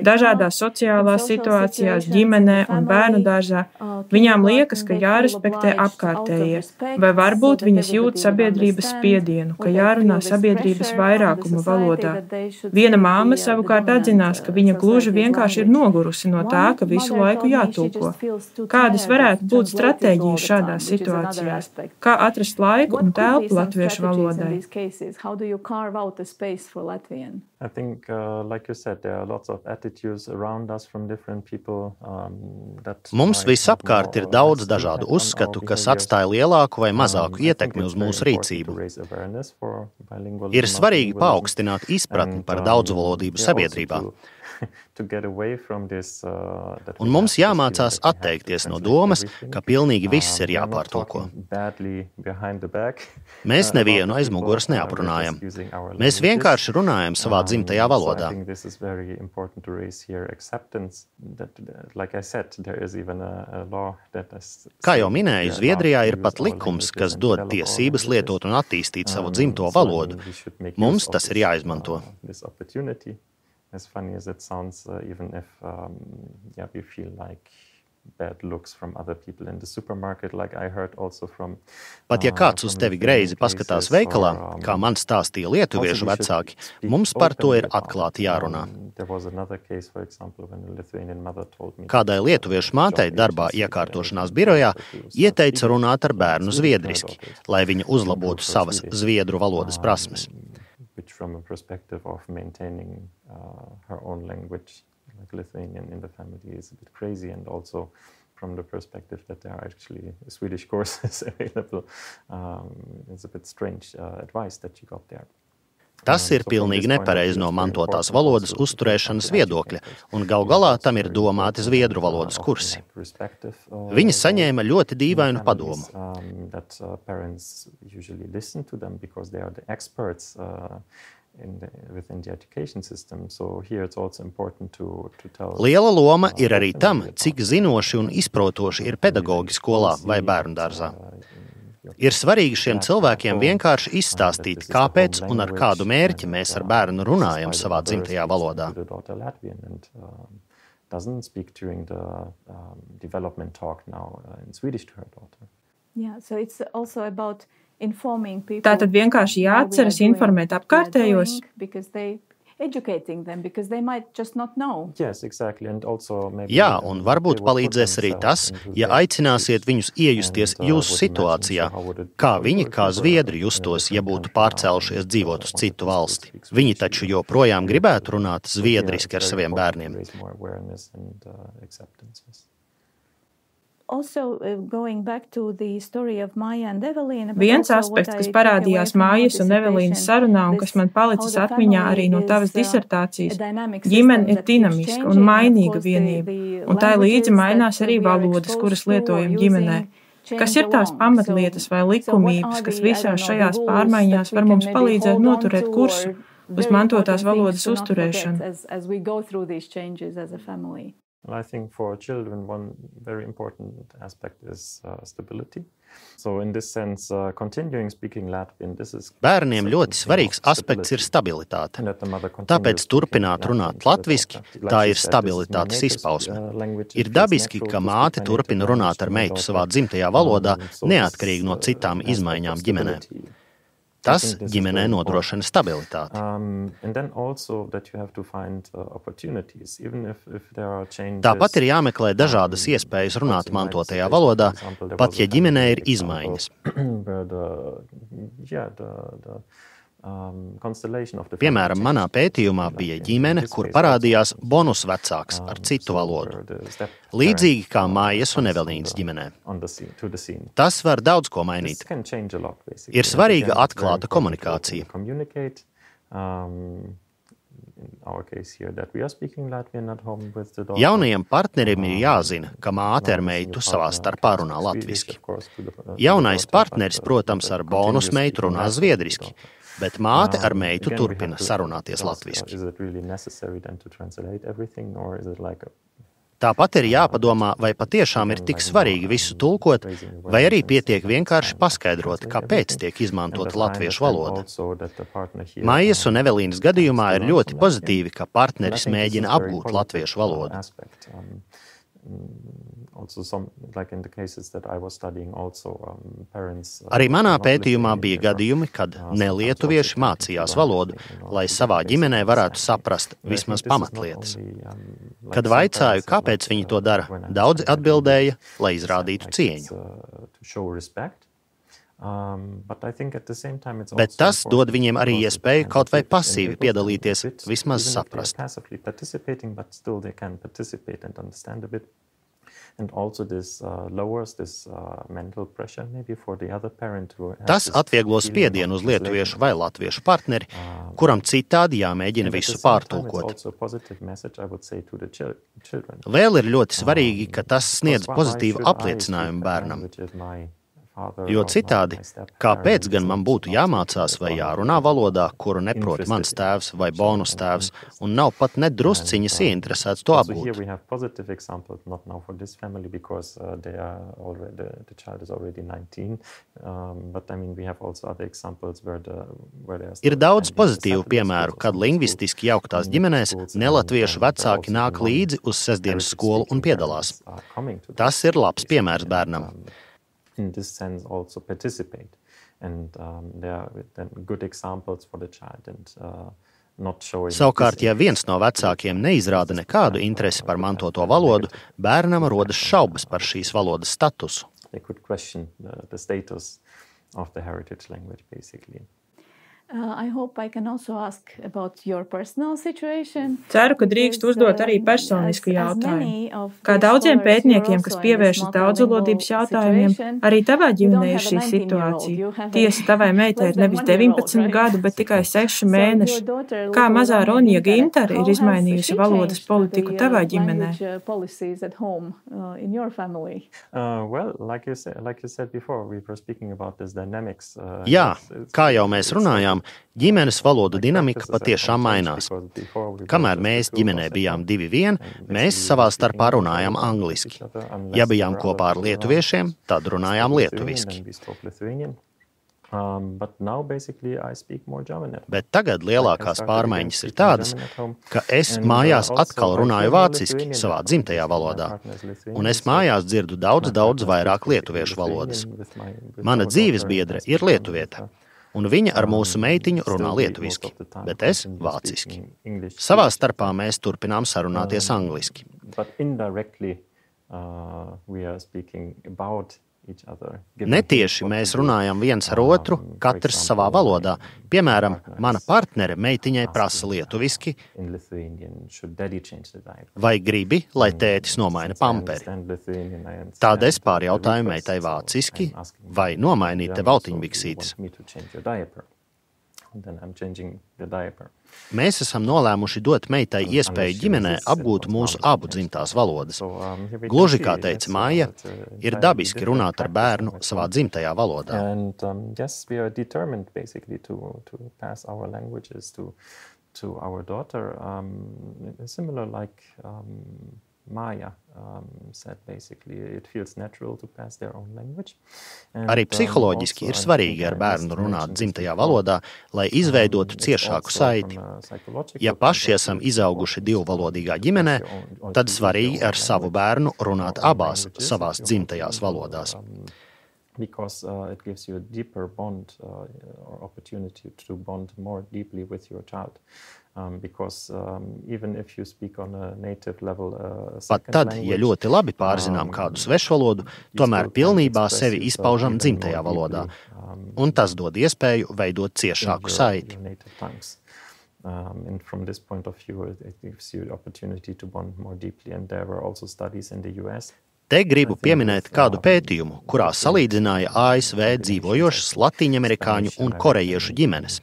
Speaker 7: Dažādās sociālās situācijās, ģimenē un bērnu dārzā viņām liekas, ka jārespektē apkārtējie, vai varbūt viņas jūt sabiedrības spiedienu, ka jārunā sabiedrības vairākuma valodā. Viena māma savukārt atzinās, ka viņa gluži vienkārši ir nogurusi no tā, ka visu laiku jātulko. Kādas varētu būt stratēģijas šādās situācijās? Kā atrast laiku un telpu latviešu valodai?
Speaker 2: Out a space for Latvian.
Speaker 6: I think, like you said, there are lots of attitudes around us from different people.
Speaker 8: Mums visapkārt ir daudz dažādu uzskatu, kas atstāja lielāku vai mazāku ietekmi uz mūsu rīcību. Ir svarīgi paaugstināt izpratni par daudzvalodību sabiedrībā. Un mums jāmācās atteikties no domas, ka pilnīgi viss ir jāpārtulko. Mēs nevienu aiz muguras neaprunājam. Mēs vienkārši runājam savā dzimtajā valodā. Kā jau minēju, Zviedrijā ir pat likums, kas dod tiesības lietot un attīstīt savu dzimto valodu. Mums tas ir jāizmanto.
Speaker 6: As funny as it sounds, even if we feel like bad looks from other people in the supermarket, like I heard also from...
Speaker 8: Pat ja kāds uz tevi greizi paskatās veikalā, kā man stāstīja lietuviešu vecāki, mums par to ir atklāti jārunā. Kādai lietuviešu mātei darbā iekārtošanās birojā ieteica runāt ar bērnu zviedriski, lai viņa uzlabotu savas zviedru valodas prasmes.
Speaker 6: Which from a perspective of maintaining her own language, like Lithuanian in the family, is a bit crazy, and also from the perspective that there are actually Swedish courses available, it's a bit strange advice that she got there.
Speaker 8: Tas ir pilnīgi nepareizi no mantotās valodas uzturēšanas viedokļa, un gal galā tam ir domāti zviedru valodas kursi. Viņi saņēma ļoti dīvainu padomu. Liela loma ir arī tam, cik zinoši un izprotoši ir pedagogi skolā vai bērnu dārzā. Ir svarīgi šiem cilvēkiem vienkārši izstāstīt, kāpēc un ar kādu mērķi mēs ar bērnu runājam savā dzimtajā valodā.
Speaker 7: Tātad vienkārši jāatceras informēt apkārtējos.
Speaker 8: Jā, un varbūt palīdzēs arī tas, ja aicināsiet viņus iejusties jūsu situācijā, kā viņi, kā zviedri, justos, ja būtu pārcēlušies dzīvot uz citu valsti. Viņi taču joprojām gribētu runāt zviedriski ar saviem bērniem.
Speaker 7: Viens aspekts, kas parādījās Mājas un Evelīnas sarunā un kas man palicis atmiņā arī no tavas disertācijas, ģimene ir dinamiska un mainīga vienība, un tai līdzi mainās arī valodas, kuras lietojam ģimenē. Kas ir tās pamatlietas vai likumības, kas visās šajās pārmaiņās var mums palīdzēt noturēt kursu uz mantotās valodas uzturēšanu?
Speaker 6: I think for children one very important aspect is stability. So in this sense, continuing speaking Latvian, this is
Speaker 8: Bērniem ļoti svarīgs aspekts ir stabilitāte. Tāpēc turpināt runāt latviski, tā ir stabilitātes izpausme. Ir dabiski, ka māte turpina runāt ar meitu savā dzimtajā valodā, neatkarīgi no citām izmaiņām ģimenē. Tas ģimenē nodrošina stabilitāti. Tāpat ir jāmeklē dažādas iespējas runāt mantotajā valodā, pat ja ģimenē ir izmaiņas. Piemēram, manā pētījumā bija ģimene, kur parādījās bonus vecāks ar citu valodu. Līdzīgi kā Mājas un Evelīnas ģimenē. Tas var daudz ko mainīt. Ir svarīga atklāta komunikācija. Jaunajam partnerim ir jāzina, ka māte ar meitu savā starpā runā latviski. Jaunais partneris, protams, ar bonus meitu runā zviedriski, bet māte ar meitu turpina sarunāties latviski. Tāpat ir jāpadomā, vai patiešām ir tik svarīgi visu tulkot, vai arī pietiek vienkārši paskaidrot, kāpēc tiek izmantota latviešu valoda. Mājas un Evelīnas gadījumā ir ļoti pozitīvi, ka partneris mēģina apgūt latviešu valodu. Arī manā pētījumā bija gadījumi, kad nelietuvieši mācījās valodu, lai savā ģimenē varētu saprast vismaz pamatlietas. Kad vaicāju, kāpēc viņi to dara, daudzi atbildēja, lai izrādītu cieņu. Bet tas dod viņiem arī iespēju kaut vai pasīvi piedalīties, vismaz saprast. Tas atvieglo spiedienu uz lietuviešu vai latviešu partneri, kuram citādi jāmēģina visu pārtulkot. Vēl ir ļoti svarīgi, ka tas sniedz pozitīvu apliecinājumu bērnam. Jo citādi, kāpēc gan man būtu jāmācās vai jārunā valodā, kuru neprot mans tēvs vai bonus tēvs, un nav pat nedrusciņas ieinteresēts to apgūt? Ir daudz pozitīvu piemēru, kad lingvistiski jauktās ģimenēs nelatviešu vecāki nāk līdzi uz sestdienas skolu un piedalās. Tas ir labs piemērs bērnam.
Speaker 6: In this sense also participate and there are then good examples for the child and not showing.
Speaker 8: Savukārt, ja viens no vecākiem neizrāda nekādu interesi par mantoto valodu, bērnam rodas šaubas par šīs valodas statusu.
Speaker 6: They could question the status of the heritage language basically.
Speaker 7: Ceru, ka drīkst uzdot arī personisku jautājumu. Kā daudziem pētniekiem, kas pievēršas daudzvalodības jautājumiem, arī tavā ģimenē ir šī situācija. Tiesa, tavai meitai ir nevis 19 gadu, bet tikai 6 mēneši. Kā mazā Ronja Gintare ir izmainījusi valodas politiku tavā ģimenē?
Speaker 8: Jā, kā jau mēs runājām, ģimenes valodu dinamika patiešām mainās. Kamēr mēs ģimenē bijām 2-1, mēs savā starpā runājām angliski. Ja bijām kopā ar lietuviešiem, tad runājām lietuviski. Bet tagad lielākās pārmaiņas ir tādas, ka es mājās atkal runāju vāciski savā dzimtajā valodā, un es mājās dzirdu daudz vairāk lietuviešu valodas. Mana dzīvesbiedre ir lietuviete. Un viņa ar mūsu meitiņu runā lietuviski, bet es vāciski. Savā starpā mēs turpinām sarunāties angliski. Netieši mēs runājam viens ar otru, katrs savā valodā. Piemēram, mana partnere meitiņai prasa lietuviski, vai gribi, lai tētis nomaina pamperi. Tad es pārjautāju meitai vāciski, vai nomainīt te valtiņbiksītes. Mēs esam nolēmuši dot meitai iespēju ģimenē apgūt mūsu abu dzimtās valodas. Gluži kā teica Maija, ir dabiski runāt ar bērnu savā dzimtajā valodā. Arī psiholoģiski ir svarīgi ar bērnu runāt dzimtajā valodā, lai izveidotu ciešāku saiti. Ja paši esam izauguši divvalodīgā ģimenē, tad svarīgi ar savu bērnu runāt abās savās dzimtajās valodās.
Speaker 6: Because it gives you a deeper bond or opportunity to bond more deeply with your child. Because even if you speak on a native level,
Speaker 8: pat tad, ja ļoti labi pārzinām kādu svešvalodu, tomēr pilnībā sevi izpaužam dzimtajā valodā, un tas dod iespēju veidot ciešāku saiti.
Speaker 6: And from this point of view, it gives you the opportunity to bond more deeply, and there were also studies in the US.
Speaker 8: Te gribu pieminēt kādu pētījumu, kurā salīdzināja ASV dzīvojošas latīņamerikāņu un korejiešu ģimenes.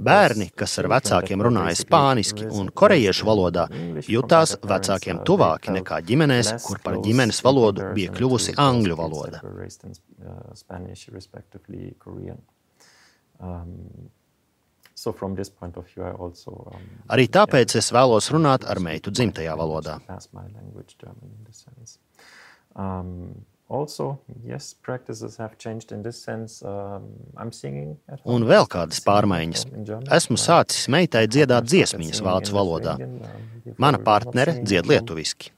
Speaker 8: Bērni, kas ar vecākiem runāja spāniski un korejiešu valodā, jutās vecākiem tuvāki nekā ģimenēs, kur par ģimenes valodu bija kļuvusi angļu valoda.
Speaker 6: So from this point of view, I also,
Speaker 8: Arī tāpēc es vēlos runāt ar meitu dzimtajā valodā.
Speaker 6: Also, yes, practices have changed in this sense. I'm singing at home.
Speaker 8: Un vēl kādas pārmaiņas. Esmu sācis meitai dziedāt dziesmiņas vācu valodā. Mana partnere dzied lietuviski.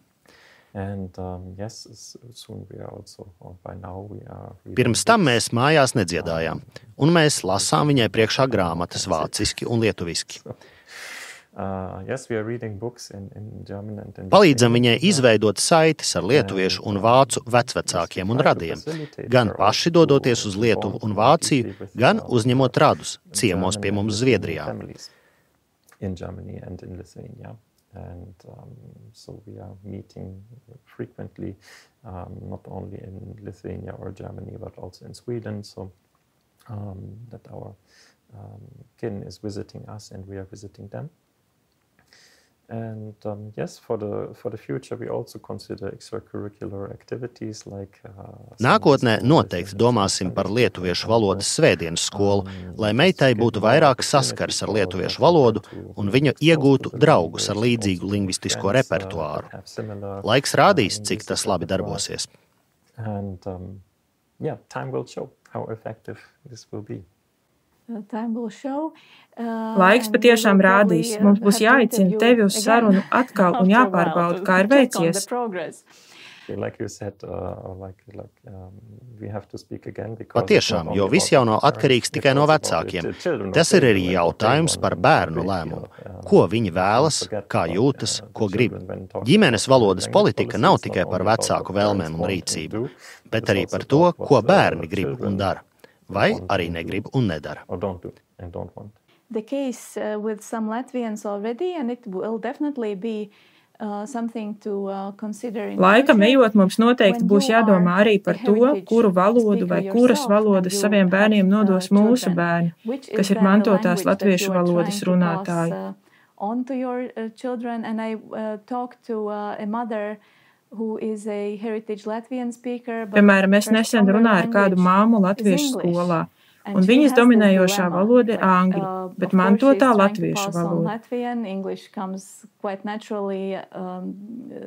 Speaker 8: Pirms tam mēs mājās nedziedājām, un mēs lasām viņai priekšā grāmatas vāciski un lietuviski. Palīdzam viņai izveidot saites ar lietuviešu un vācu vecvecākiem un radiem, gan paši dodoties uz Lietuvu un Vāciju, gan uzņemot radus ciemos pie mums Zviedrijā.
Speaker 6: And so we are meeting frequently, not only in Lithuania or Germany, but also in Sweden, so that our kin is visiting us and we are visiting them. And yes, for the future, we also consider extracurricular activities like.
Speaker 8: Nākotnē noteikti domāsim par lietuviešu valodas svētdienas skolu, lai meitai būtu vairāk saskars ar lietuviešu valodu un viņa iegūtu draugus ar līdzīgu lingvistisko repertuāru. Laiks rādīs, cik tas labi darbosies.
Speaker 6: And yeah, time will show how effective this will be.
Speaker 7: Laiks patiešām rādīs. Mums būs jāicina tevi uz sarunu atkal un jāpārbauda, kā ir veicies.
Speaker 8: Patiešām, jo viss jau nav atkarīgs tikai no vecākiem. Tas ir arī jautājums par bērnu lēmumu. Ko viņi vēlas, kā jūtas, ko grib. Ģimenes valodas politika nav tikai par vecāku vēlmēm un rīcību, bet arī par to, ko bērni grib un dara. Vai arī negrib un nedara.
Speaker 2: The case with some Latvians already, and it will definitely be something to consider.
Speaker 7: Laikam ejot, mums noteikti būs jādomā arī par to, kuru valodu vai kuras valodas saviem bērniem nodos mūsu bērni, kas ir mantotās latviešu valodas runātāji.
Speaker 2: Onto your children, and I talked to a mother who is a heritage Latvian speaker.
Speaker 7: Piemēram, es nesen runāju ar kādu māmu latviešu skolā, un viņas dominējošā valoda ir angļu, bet mantotā latviešu valoda.
Speaker 2: English comes quite naturally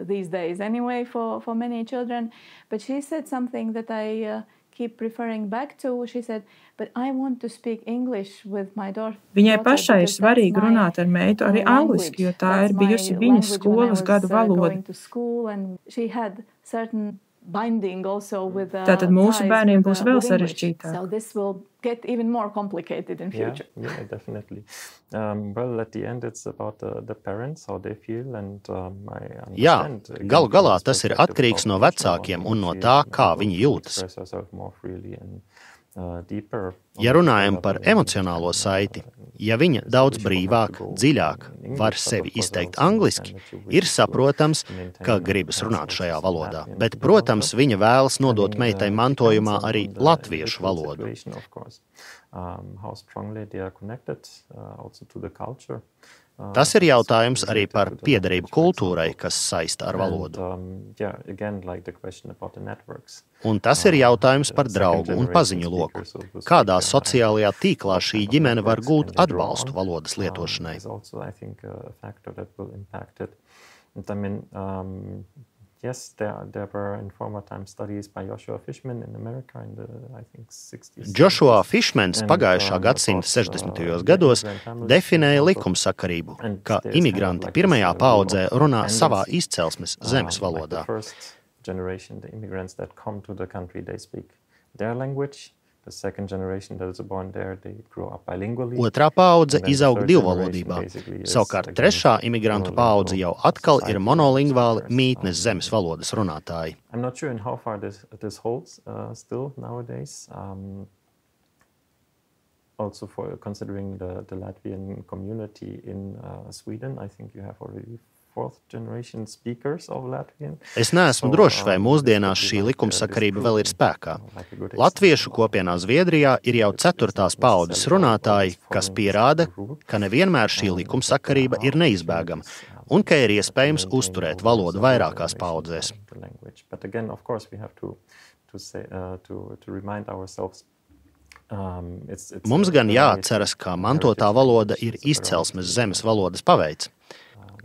Speaker 2: these days anyway for many children, but she said something that I keep referring back to. She said, but I want to speak English with my daughter.
Speaker 7: Viņai pašai ir svarīgi runāt ar meitu arī angliski, jo tā ir bijusi viņas skolas gadu valoda.
Speaker 2: She had certain
Speaker 7: Tātad mūsu bērniem būs vēl sarežģītāk.
Speaker 2: Get even more complicated in future.
Speaker 6: Yeah, definitely. Well, at the end it's about the parents, how they feel, and I understand.
Speaker 8: Jā, galu galā tas ir atkarīgs no vecākiem un no tā, kā viņi jūtas. Ja runājam par emocionālo saiti, ja viņa daudz brīvāk, dziļāk var sevi izteikt angliski, ir saprotams, ka gribas runāt šajā valodā. Bet, protams, viņa vēlas nodot meitai mantojumā arī latviešu valodu. Tas ir jautājums arī par piederību kultūrai, kas saista ar valodu. Un tas ir jautājums par draugu un paziņu loku. Kādā sociālajā tīklā šī ģimene var gūt atbalstu valodas lietošanai?
Speaker 6: Yes, there were in former time studies by Joshua Fishman in America in the, I think, 60s.
Speaker 8: Joshua Fishmans pagājušā gadsimta 60. gados definēja likumsakarību, ka imigranti pirmajā paaudzē runā savā izcelsmes zemes valodā. Otrā paudze izaug divvalodībā. Savukārt trešā imigrantu paudze jau atkal ir monolingvāli mītnes zemes valodas runātāji.
Speaker 6: I'm not sure in how far this holds still nowadays. Also for considering the Latvian community in Sweden, I think you have already
Speaker 8: Es neesmu drošs, vai mūsdienās šī likumsakarība vēl ir spēkā. Latviešu kopienā Zviedrijā ir jau 4. paaudzes runātāji, kas pierāda, ka nevienmēr šī likumsakarība ir neizbēgama un ka ir iespējams uzturēt valodu vairākās paaudzēs. Mums gan jāatceras, ka mantotā valoda ir izcelsmes zemes valodas paveids.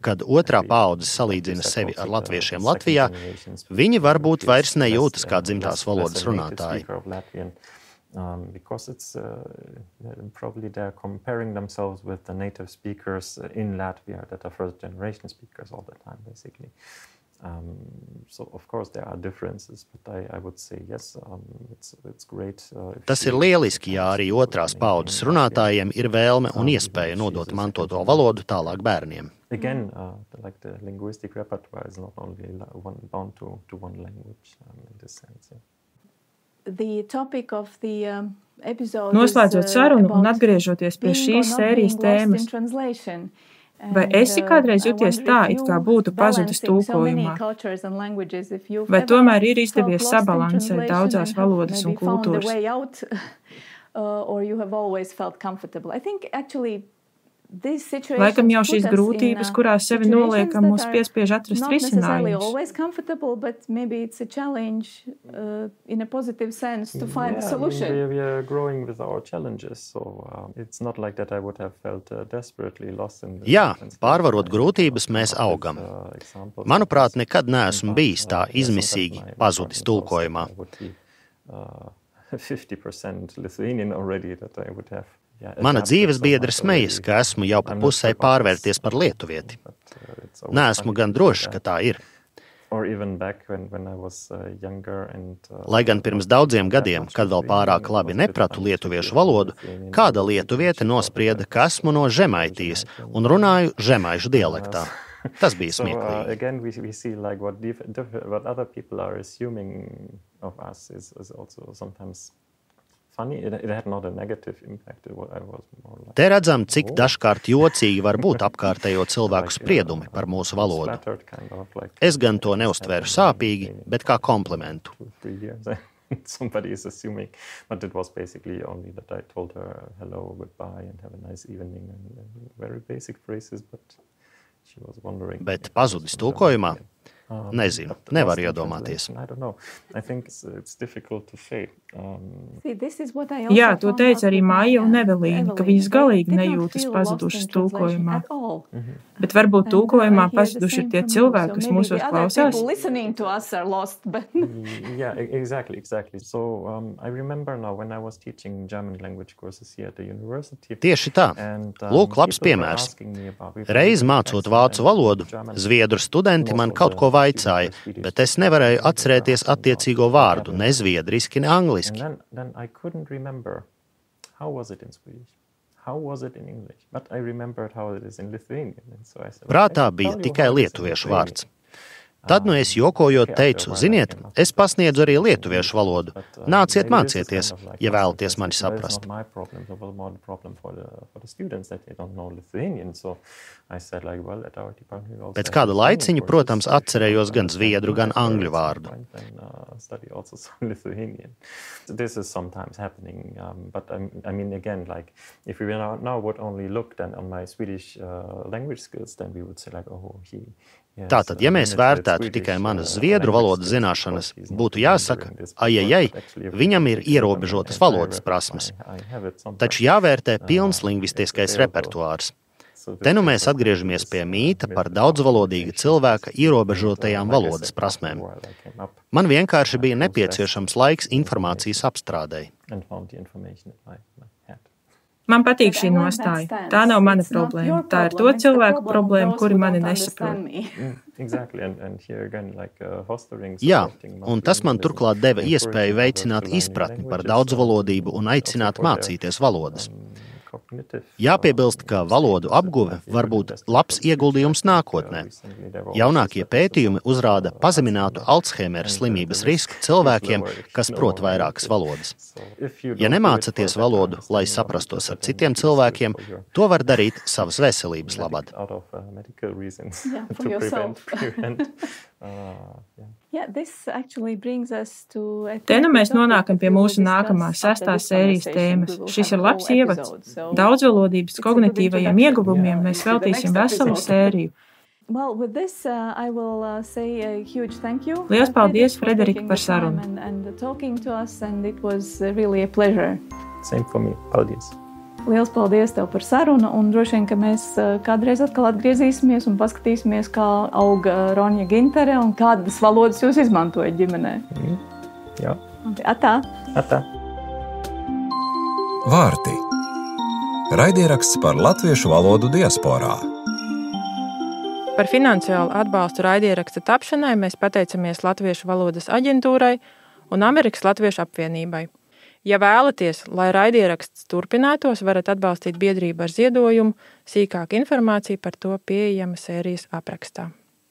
Speaker 8: Kad otrā paudze salīdzina sevi ar latviešiem Latvijā, viņi varbūt vairs nejūtas kā dzimtās valodas runātāji.
Speaker 6: Because it's probably they're comparing themselves with the native speakers in Latvia that are first generation speakers all the time, basically. So of course there are differences, but I would say yes, it's great.
Speaker 8: Tas ir lieliski, ja arī otrās paudzes runātājiem ir vēlme un iespēja nodot mantoto valodu tālāk bērniem.
Speaker 6: Again, like the linguistic repertoire is not only bound to one language in this sense. Yeah.
Speaker 2: The topic of the episode
Speaker 7: Noslēdzot sarunu un atgriežoties pie šīs sērijas tēmas, vai esi kādreiz jūties tā, it kā būtu pazudis tulkojumā? Vai tomēr ir izdevies sabalansēt daudzās valodas un kultūras? Laikam jau šīs grūtības, kurās sevi noliekam, mūs piespiež atrast risinājumus.
Speaker 6: We are growing with our challenges, so it's not like that I would have felt desperately lost in the...
Speaker 8: Jā, pārvarot grūtības, mēs augam. Manuprāt, nekad neesmu bijis tā izmisīgi pazudis tulkojumā.
Speaker 6: 50% Lithuanian already that I would have.
Speaker 8: Mana dzīves biedra smejas, ka esmu jau pa pusē pārvērties par lietuvieti. Neesmu gan drošs, ka tā ir. Lai gan pirms daudziem gadiem, kad vēl pārāk labi nepratu lietuviešu valodu, kāda lietuviete nosprieda, ka esmu no Žemaitijas un runāju žemaišu dialektā. Tas bija smieklīgi.
Speaker 6: Again, we see like what other people are assuming of us is also sometimes funny. It had not a negative impact. I was more like...
Speaker 8: Te redzam, cik dažkārt jocīgi var būt apkārtējo cilvēku spriedumi par mūsu valodu. Es gan to neuztvēru sāpīgi, bet kā komplimentu.
Speaker 6: Somebody is assuming, but it was basically only that I told her hello, goodbye, and have a nice evening, and very basic phrases, but she was wondering.
Speaker 8: Bet pazudis tulkojumā? Nezinu, nevaru iedomāties.
Speaker 7: Jā, to teica arī Maija un Evelīna, ka viņas galīgi nejūtas pazudušas tulkojumā. Bet varbūt tulkojumā pazuduši ir tie cilvēki, kas mūsos klausās?
Speaker 6: Yeah, exactly. So I remember now when I was teaching German language courses here at the university.
Speaker 8: Tieši tā. Lūk, labs piemērs. Reiz mācot vācu valodu, zviedru studenti man kaut ko vaicāja, bet es nevarēju atcerēties attiecīgo vārdu, ne zviedriski, ne angliski. Prātā bija tikai lietuviešu vārds. Tad nu es jokojot teicu, ziniet, es pasniedzu arī lietuviešu valodu. Nāciet mācieties, ja vēlaties mani saprast. Pēc kāda laiciņa, protams, atcerējos gan zviedru, gan angļu vārdu.
Speaker 6: This is sometimes happening, but I mean again, like if we now would only look then on my Swedish language skills, then we would say like, oh,
Speaker 8: Tātad, ja mēs vērtētu tikai manas zviedru valodas zināšanas, būtu jāsaka, ajajai, viņam ir ierobežotas valodas prasmes. Taču jāvērtē pilns lingvistiskais repertuārs. Te nu mēs atgriežamies pie mīta par daudzvalodīga cilvēka ierobežotajām valodas prasmēm. Man vienkārši bija nepieciešams laiks informācijas apstrādei.
Speaker 7: Man patīk šī nostāja. Tā nav mana problēma. Tā ir to cilvēku problēma, kuri mani nesaprot.
Speaker 8: Jā, un tas man turklāt deva iespēju veicināt izpratni par daudzvalodību un aicināt mācīties valodas. Jāpiebilst, ka valodu apguve var būt labs ieguldījums nākotnē. Jaunākie pētījumi uzrāda pazeminātu Alzheimera slimības risku cilvēkiem, kas prot vairākas valodas. Ja nemācaties valodu, lai saprastos ar citiem cilvēkiem, to var darīt savas veselības labad.
Speaker 7: Te nu mēs nonākam pie mūsu nākamās 6. sērijas tēmas. Šis ir labs ievads. Daudzvalodības kognitīvajiem ieguvumiem mēs veltīsim veselu sēriju. Lielas paldies, Frederika, par sarunu.
Speaker 6: Same for me. Paldies.
Speaker 2: Liels paldies tev par sarunu, un droši vien, ka mēs kādreiz atkal atgriezīsimies un paskatīsimies, kā auga Ronja Gintere un kādas valodas jūs izmantojat ģimenē.
Speaker 6: Jā.
Speaker 2: Atā.
Speaker 6: Atā.
Speaker 1: Vārti. Raidieraksts par latviešu valodu diasporā.
Speaker 7: Par finansiālu atbalstu raidieraksta tapšanai mēs pateicamies Latviešu valodas aģentūrai un Amerikas Latviešu apvienībai. Ja vēlaties, lai raidieraksts turpinātos, varat atbalstīt biedrību ar ziedojumu, sīkāka informācija par to pieejama sērijas aprakstā.